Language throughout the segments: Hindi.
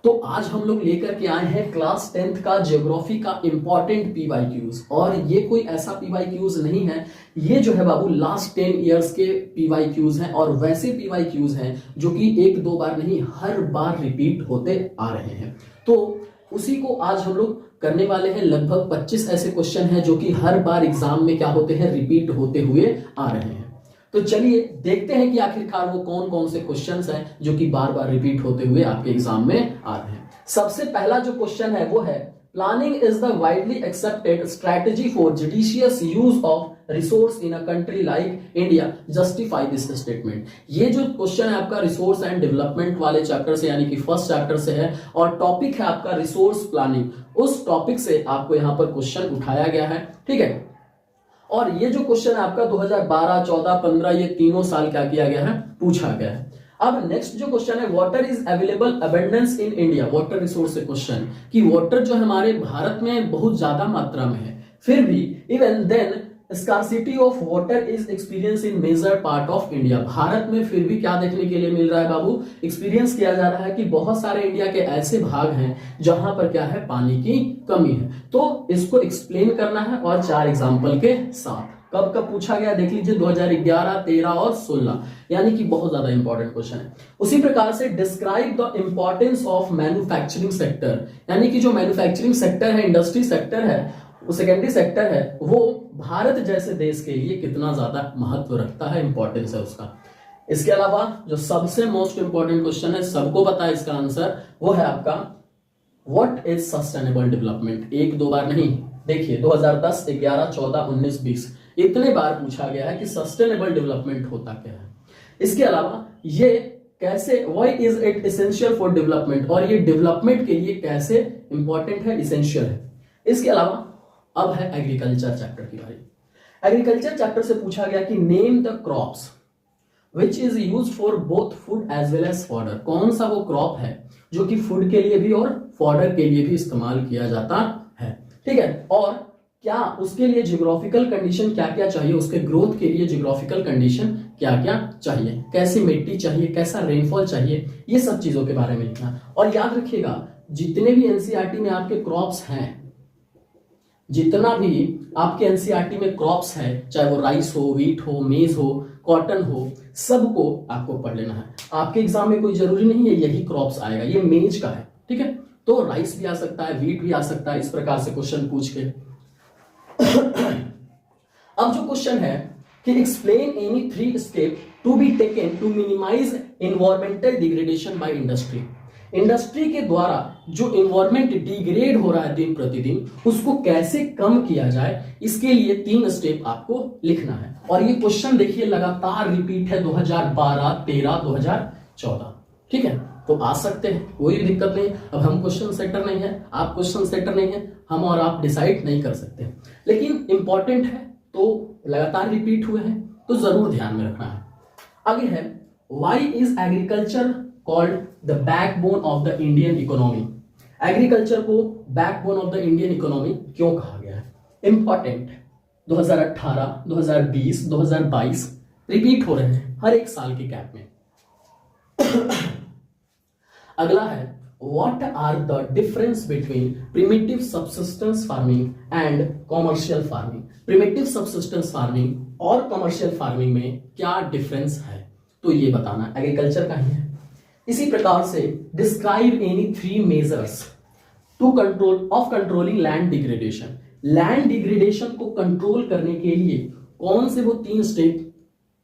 तो आज हम लोग लेकर के आए हैं क्लास 10th का ज्योग्राफी का इंपॉर्टेंट पीवाईक्यूज। और ये कोई ऐसा पीवाईक्यूज नहीं है, ये जो है बाबू लास्ट 10 इयर्स के पीवाईक्यूज हैं और वैसे पीवाईक्यूज हैं जो कि एक दो बार नहीं हर बार रिपीट होते आ रहे हैं। तो उसी को आज हम लोग करने वाले हैं। लगभग 25 ऐसे क्वेश्चन हैं जो कि हर बार एग्जाम में क्या होते हैं, रिपीट होते हुए आ रहे हैं। तो चलिए देखते हैं कि आखिरकार वो कौन कौन से क्वेश्चंस हैं जो कि बार बार रिपीट होते हुए आपके एग्जाम में आ रहे हैं। सबसे पहला जो क्वेश्चन है वो है, planning is the widely accepted strategy for judicious use of resource in a country like India, justify this statement. ये जो क्वेश्चन है आपका रिसोर्स एंड डेवलपमेंट वाले चैप्टर से यानी कि फर्स्ट चैप्टर से है और टॉपिक है आपका रिसोर्स प्लानिंग। उस टॉपिक से आपको यहां पर क्वेश्चन उठाया गया है, ठीक है। और ये जो क्वेश्चन है आपका 2012, 14, 15 ये तीनों साल क्या किया गया है, पूछा गया है। अब नेक्स्ट जो क्वेश्चन है, water is available abundance in India, water resource से क्वेश्चन कि वाटर जो हमारे भारत में बहुत ज्यादा मात्रा में है, फिर भी even then scarcity of water is experience in major part of India. Bharat में फिर भी क्या देखने के लिए मिल रहा है बाबू, एक्सपीरियंस किया जा रहा है कि बहुत सारे इंडिया के ऐसे भाग हैं जहां पर क्या है, पानी की कमी है। तो इसको एक्सप्लेन करना है और 4 एग्जाम्पल के साथ। कब कब पूछा गया देख लीजिए, 2011, 13 और 16, यानी कि बहुत ज्यादा इंपॉर्टेंट क्वेश्चन है। उसी प्रकार से describe the importance of manufacturing sector, यानी कि जो मैन्युफैक्चरिंग सेक्टर है, इंडस्ट्री सेक्टर है, वो सेकेंडरी सेक्टर है, वो भारत जैसे देश के लिए कितना ज्यादा महत्व रखता है, इंपॉर्टेंस है उसका। इसके अलावा जो सबसे मोस्ट इंपॉर्टेंट क्वेश्चन है, सबको पता है इसका आंसर, वो है आपका व्हाट इज सस्टेनेबल डेवलपमेंट। एक दो बार नहीं, देखिए 2010, 11, 14, 19, 20 इतने बार पूछा गया है कि सस्टेनेबल डेवलपमेंट होता क्या है। इसके अलावा ये कैसे, why is it essential for development, और ये डेवलपमेंट के लिए कैसे इंपॉर्टेंट है, एसेंशियल है। इसके अलावा अब है एग्रीकल्चर चैप्टर की बारी। एग्रीकल्चर चैप्टर से पूछा गया कि name the crops which is use for both food as well as fodder. कौन सा वो क्रॉप है जो कि फूड के लिए भी और फॉडर के लिए भी इस्तेमाल किया जाता है, ठीक है। और क्या उसके लिए जियोग्राफिकल कंडीशन क्या क्या चाहिए, उसके ग्रोथ के लिए जियोग्राफिकल कंडीशन क्या क्या चाहिए, कैसी मिट्टी चाहिए, कैसा रेनफॉल चाहिए, ये सब चीजों के बारे में लिखना। और याद रखिएगा जितने भी एनसीईआरटी में आपके क्रॉप्स हैं, जितना भी आपके एनसीईआरटी में क्रॉप्स है, चाहे वो राइस हो, व्हीट हो, मेज हो, कॉटन हो, सबको आपको पढ़ लेना है। आपके एग्जाम में कोई जरूरी नहीं है यही क्रॉप्स आएगा, ये मेज का है, ठीक है। तो राइस भी आ सकता है, व्हीट भी आ सकता है, इस प्रकार से क्वेश्चन पूछ के। अब जो क्वेश्चन है कि explain any 3 step to be taken to minimize environmental degradation by industry. Industry के द्वारा जो एनवायरमेंट डिग्रेड हो रहा है दिन प्रतिदिन, उसको कैसे कम किया जाए, इसके लिए 3 स्टेप आपको लिखना है। और ये क्वेश्चन देखिए लगातार रिपीट है 2012, 13, 2014, ठीक है। तो आ सकते हैं, कोई दिक्कत नहीं। अब हम क्वेश्चन सेटर नहीं है, आप क्वेश्चन सेटर नहीं है, हम और आप डिसाइड नहीं कर सकते, लेकिन इंपॉर्टेंट है तो लगातार रिपीट हुए हैं तो जरूर ध्यान में रखना है। आगे है, why is agriculture called the backbone of the Indian economy. Agriculture को backbone of the Indian economy क्यों कहा गया है, इंपॉर्टेंट। 2018, 2020, 2022 रिपीट हो रहे हैं हर एक साल के गैप में। अगला है, what are the difference between primitive subsistence farming and commercial farming. Primitive subsistence farming और कॉमर्शियल फार्मिंग में क्या डिफरेंस है, तो ये बताना, एग्रीकल्चर का ही है। इसी प्रकार से describe any 3 measures to control of controlling land degradation. Land degradation को कंट्रोल करने के लिए कौन से वो 3 स्टेप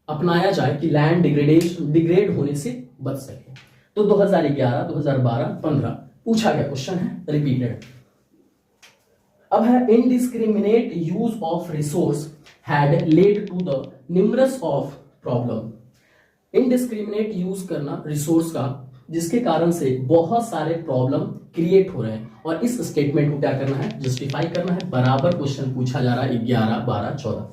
अपनाया जाए कि लैंड डिग्रेड होने से बच सके। तो 2011, 2012, 15 पूछा गया क्वेश्चन है, रिपीटेड। अब है, indiscriminate use of resource had led to the numerous of problem. Indiscriminate use करना रिसोर्स का, जिसके कारण से बहुत सारे प्रॉब्लम क्रिएट हो रहे हैं, और इस स्टेटमेंट को क्या करना है, जस्टिफाई करना है। बराबर क्वेश्चन पूछा जा रहा है 11, 12, 14।